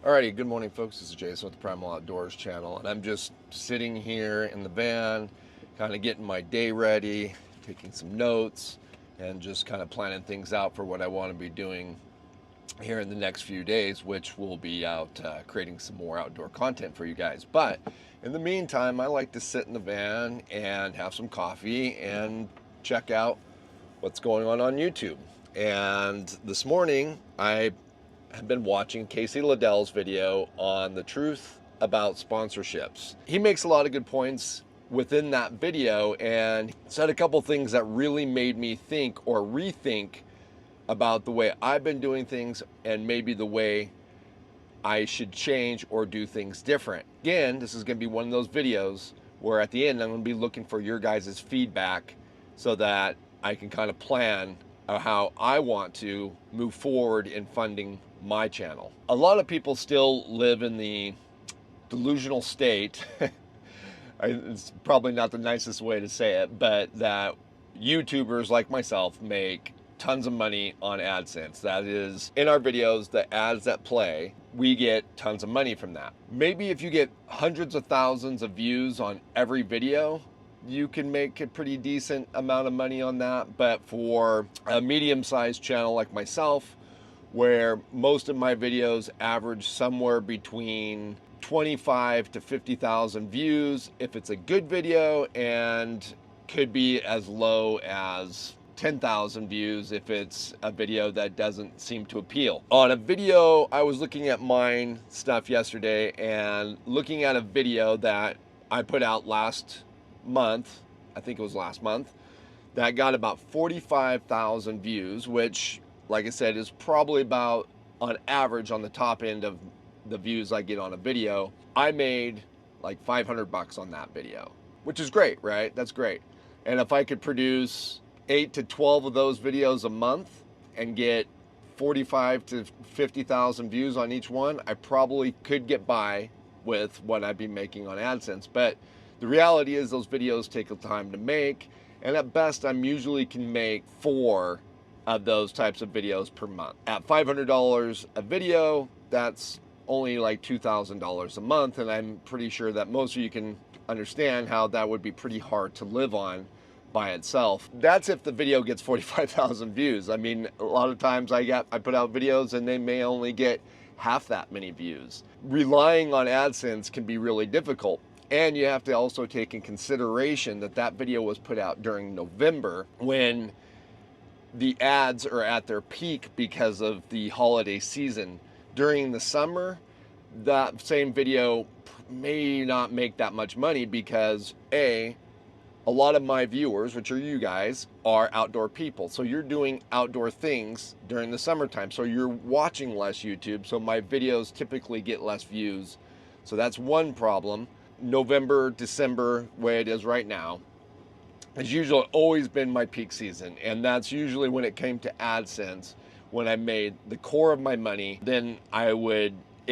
Alrighty, good morning folks, this is Jason with the Primal Outdoors channel, and I'm just sitting here in the van, kind of getting my day ready, taking some notes, and just kind of planning things out for what I want to be doing here in the next few days, which will be out creating some more outdoor content for you guys. But in the meantime, I like to sit in the van and have some coffee and check out what's going on YouTube. And this morning, I've been watching Casey Liddell's video on the truth about sponsorships. He makes a lot of good points within that video and said a couple things that really made me think or rethink about the way I've been doing things and maybe the way I should change or do things different. Again, this is going to be one of those videos where at the end I'm going to be looking for your guys' feedback so that I can kind of plan how I want to move forward in funding my channel. A lot of people still live in the delusional state, it's probably not the nicest way to say it, but that YouTubers like myself make tons of money on AdSense. That is, in our videos, the ads that play, we get tons of money from that. Maybe if you get hundreds of thousands of views on every video, you can make a pretty decent amount of money on that. But for a medium-sized channel like myself, where most of my videos average somewhere between 25 to 50,000 views if it's a good video, and could be as low as 10,000 views if it's a video that doesn't seem to appeal. On a video, I was looking at mine stuff yesterday and looking at a video that I put out last month, I think it was last month, that got about 45,000 views, which, like I said, is probably about on average on the top end of the views I get on a video. I made like 500 bucks on that video, which is great, right? That's great. And if I could produce 8 to 12 of those videos a month and get 45 to 50,000 views on each one, I probably could get by with what I'd be making on AdSense. But the reality is those videos take time to make, and at best I'm usually can make 4 of those types of videos per month. At $500 a video, that's only like $2,000 a month, and I'm pretty sure that most of you can understand how that would be pretty hard to live on by itself. That's if the video gets 45,000 views. I mean, a lot of times I put out videos and they may only get half that many views. Relying on AdSense can be really difficult. And you have to also take in consideration that that video was put out during November, when the ads are at their peak because of the holiday season. During the summer, that same video may not make that much money because a lot of my viewers, which are you guys, are outdoor people. So you're doing outdoor things during the summertime. So you're watching less YouTube. So my videos typically get less views. So that's one problem. November, December, way it is right now, has usually always been my peak season. And that's usually when it came to AdSense, when I made the core of my money, then it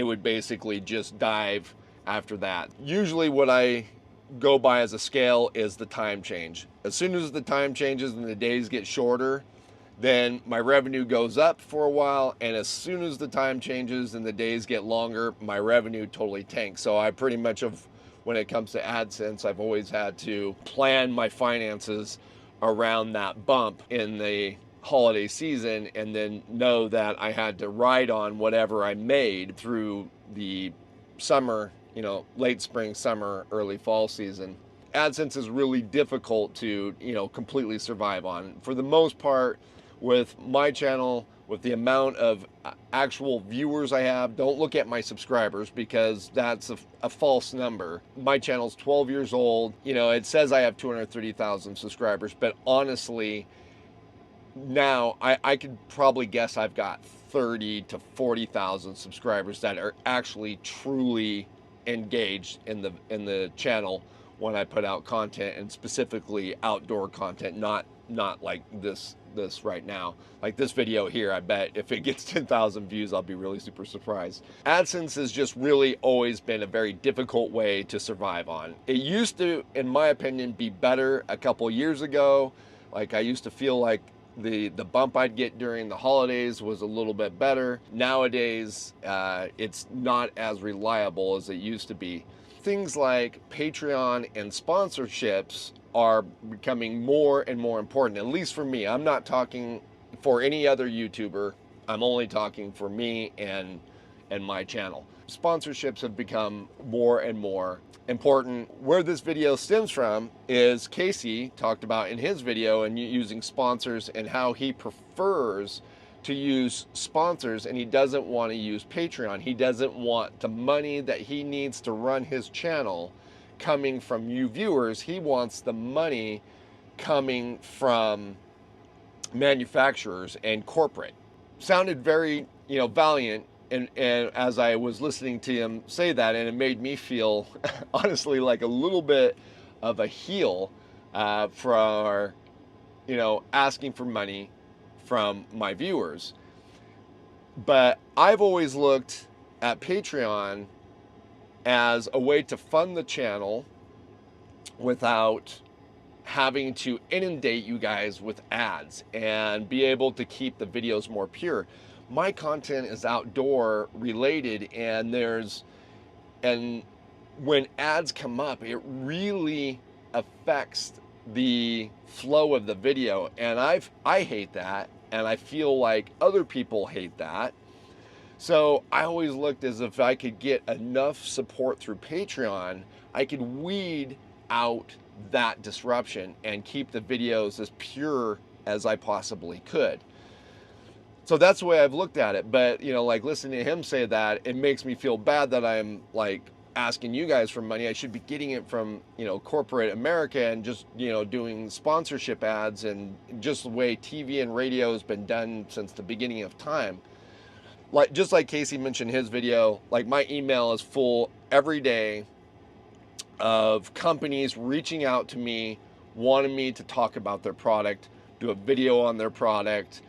would basically just dive after that. Usually what I go by as a scale is the time change. As soon as the time changes and the days get shorter, then my revenue goes up for a while, and as soon as the time changes and the days get longer, my revenue totally tanks. So I pretty much have, when it comes to AdSense, I've always had to plan my finances around that bump in the holiday season, and then know that I had to ride on whatever I made through the summer, late spring, summer, early fall season. AdSense is really difficult to, completely survive on. For the most part, with my channel, with the amount of actual viewers I have, don't look at my subscribers because that's a false number. My channel's 12 years old. It says I have 230,000 subscribers, but honestly, now I could probably guess I've got 30 to 40,000 subscribers that are actually truly engaged in the channel when I put out content, and specifically outdoor content, not like this right now. Like this video here, I bet if it gets 10,000 views, I'll be really super surprised. AdSense has just really always been a very difficult way to survive on. It used to, in my opinion, be better a couple years ago. Like I used to feel like The bump I'd get during the holidays was a little bit better. Nowadays, it's not as reliable as it used to be. Things like Patreon and sponsorships are becoming more and more important, at least for me. I'm not talking for any other YouTuber. I'm only talking for me and my channel. Sponsorships have become more and more important. Where this video stems from is Casey talked about in his video and using sponsors and how he prefers to use sponsors and he doesn't want to use Patreon. He doesn't want the money that he needs to run his channel coming from you viewers. He wants the money coming from manufacturers and corporate. Sounded very, valiant. And as I was listening to him say that, and it made me feel honestly like a little bit of a heel for, asking for money from my viewers. But I've always looked at Patreon as a way to fund the channel without having to inundate you guys with ads and be able to keep the videos more pure. My content is outdoor related, and when ads come up, it really affects the flow of the video, and I hate that, and I feel like other people hate that. So I always looked as if I could get enough support through Patreon, I could weed out that disruption and keep the videos as pure as I possibly could. So that's the way I've looked at it. But, like listening to him say that, it makes me feel bad that I'm like asking you guys for money. I should be getting it from, corporate America and just, doing sponsorship ads and just the way TV and radio has been done since the beginning of time. Just like Casey mentioned in his video, like my email is full every day of companies reaching out to me, wanting me to talk about their product, do a video on their product,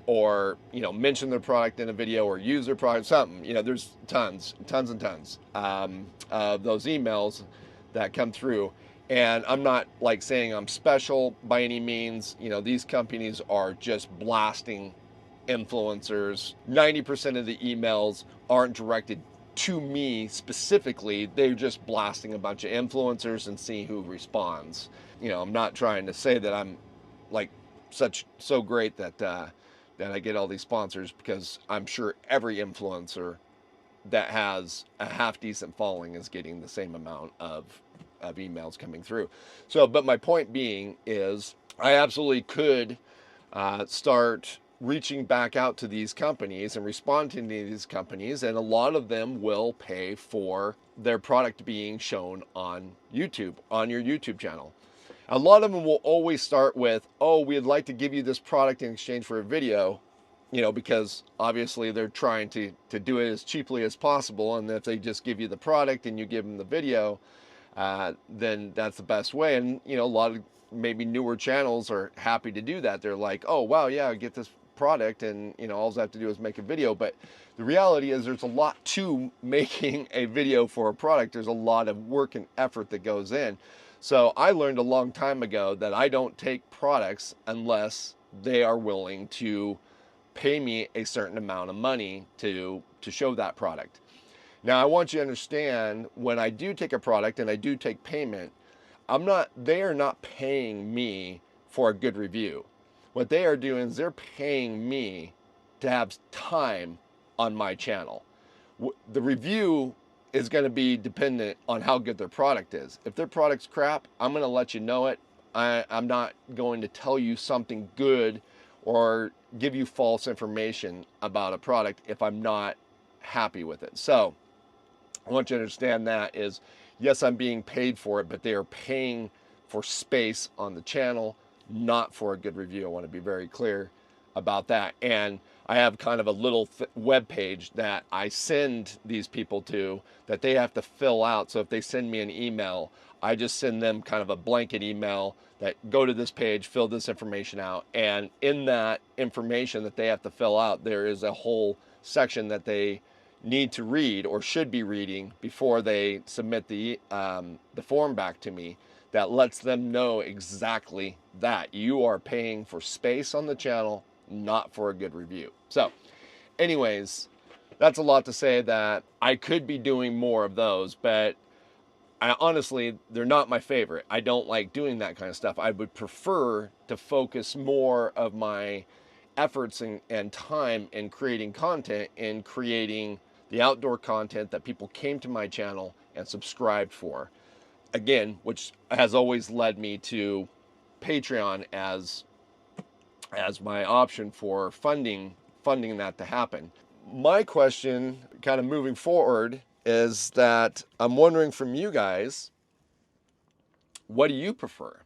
or mention their product in a video or use their product, something. There's tons and tons of those emails that come through. And I'm not like saying I'm special by any means. These companies are just blasting influencers. 90% of the emails aren't directed to me specifically. They're just blasting a bunch of influencers and seeing who responds. I'm not trying to say that I'm like so great that I get all these sponsors, because I'm sure every influencer that has a half decent following is getting the same amount of emails coming through. So, but my point being is I absolutely could start reaching back out to these companies and responding to these companies, and a lot of them will pay for their product being shown on YouTube, on your YouTube channel. A lot of them will always start with, oh, we'd like to give you this product in exchange for a video, because obviously they're trying to do it as cheaply as possible. And if they just give you the product and you give them the video, then that's the best way. And, a lot of maybe newer channels are happy to do that. They're like, oh, wow, yeah, get this product and, all I have to do is make a video. But the reality is there's a lot to making a video for a product. There's a lot of work and effort that goes in. So I learned a long time ago that I don't take products unless they are willing to pay me a certain amount of money to show that product. Now I want you to understand, when I do take a product and I do take payment, they are not paying me for a good review. What they are doing is they're paying me to have time on my channel. The review is going to be dependent on how good their product is. If their product's crap, I'm going to let you know it. I'm not going to tell you something good or give you false information about a product if I'm not happy with it. So I want you to understand that is, yes, I'm being paid for it, but they are paying for space on the channel, not for a good review. I want to be very clear about that. And I have kind of a little web page that I send these people to that they have to fill out. So if they send me an email, I just send them kind of a blanket email that go to this page, fill this information out. And in that information that they have to fill out, there is a whole section that they need to read or should be reading before they submit the form back to me, that lets them know exactly that you are paying for space on the channel, not for a good review. So anyways, that's a lot to say that I could be doing more of those, but honestly, they're not my favorite. I don't like doing that kind of stuff. I would prefer to focus more of my efforts and time in creating content, in creating the outdoor content that people came to my channel and subscribed for. Again, which has always led me to Patreon as my option for funding that to happen. My question, kind of moving forward, is that I'm wondering from you guys, what do you prefer?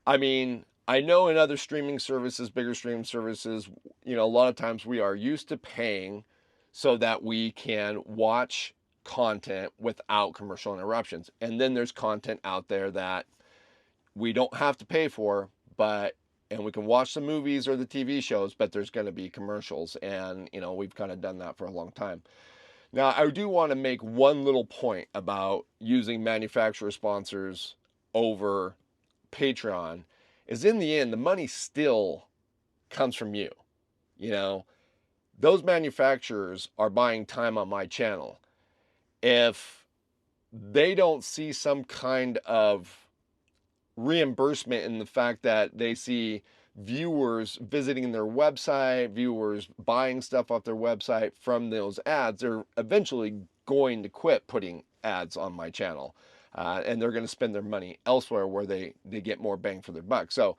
I mean, I know in other streaming services, bigger streaming services, a lot of times we are used to paying so that we can watch content without commercial interruptions. And then there's content out there that we don't have to pay for, and we can watch the movies or the TV shows, but there's going to be commercials. And, we've kind of done that for a long time. Now, I do want to make one little point about using manufacturer sponsors over Patreon, is in the end, the money still comes from you. Those manufacturers are buying time on my channel. If they don't see some kind of reimbursement in the fact that they see viewers visiting their website, viewers buying stuff off their website from those ads, they're eventually going to quit putting ads on my channel. And they're going to spend their money elsewhere where they get more bang for their buck. So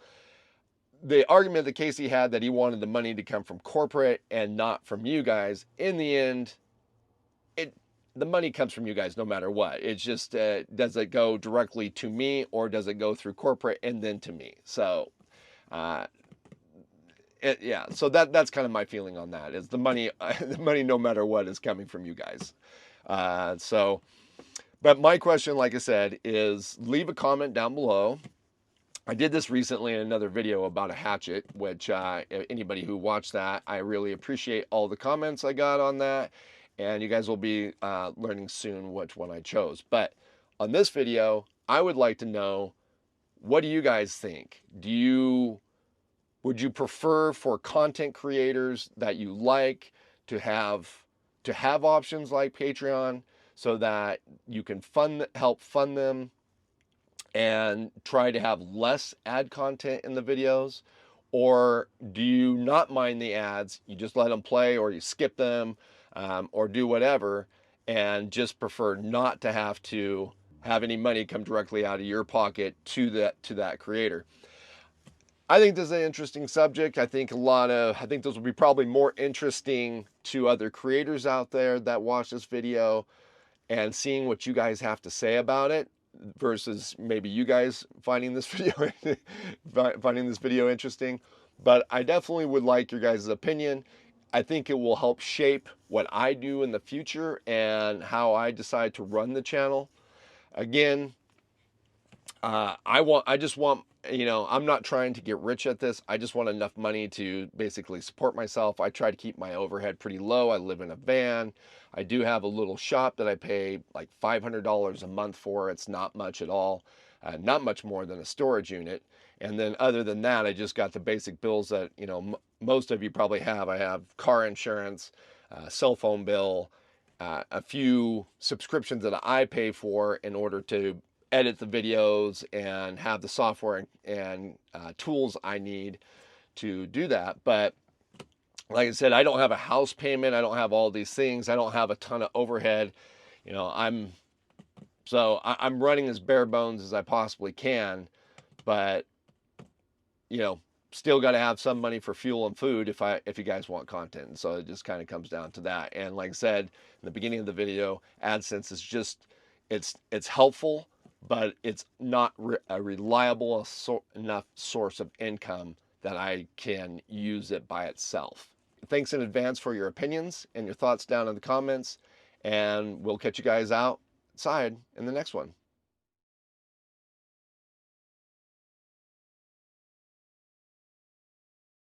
the argument that Casey had that he wanted the money to come from corporate and not from you guys, in the end, the money comes from you guys no matter what. It's just, does it go directly to me or does it go through corporate and then to me? So, yeah, so that's kind of my feeling on that, is the money no matter what is coming from you guys. But my question, like I said, is leave a comment down below. I did this recently in another video about a hatchet, which anybody who watched that, I really appreciate all the comments I got on that. And you guys will be learning soon which one I chose. But on this video, I would like to know, what do you guys think? Would you prefer for content creators that you like to have options like Patreon so that you can help fund them and try to have less ad content in the videos? Or do you not mind the ads, you just let them play, or you skip them, or do whatever, and just prefer not to have any money come directly out of your pocket to that creator? I think this is an interesting subject. I think this will be probably more interesting to other creators out there that watch this video, and seeing what you guys have to say about it, versus maybe you guys finding this video interesting. But I definitely would like your guys' opinion. I think it will help shape what I do in the future and how I decide to run the channel. Again, I just want, I'm not trying to get rich at this. I just want enough money to basically support myself. I try to keep my overhead pretty low. I live in a van. I do have a little shop that I pay like $500 a month for. It's not much at all. Not much more than a storage unit. And then other than that, I just got the basic bills that, most of you probably have. I have car insurance, cell phone bill, a few subscriptions that I pay for in order to edit the videos and have the software and tools I need to do that. But like I said, I don't have a house payment. I don't have all these things. I don't have a ton of overhead. I'm running as bare bones as I possibly can, but still got to have some money for fuel and food if you guys want content. And so it just kind of comes down to that. And like I said in the beginning of the video, AdSense is just, it's helpful, but it's not a reliable enough source of income that I can use it by itself. Thanks in advance for your opinions and your thoughts down in the comments, and we'll catch you guys outside in the next one.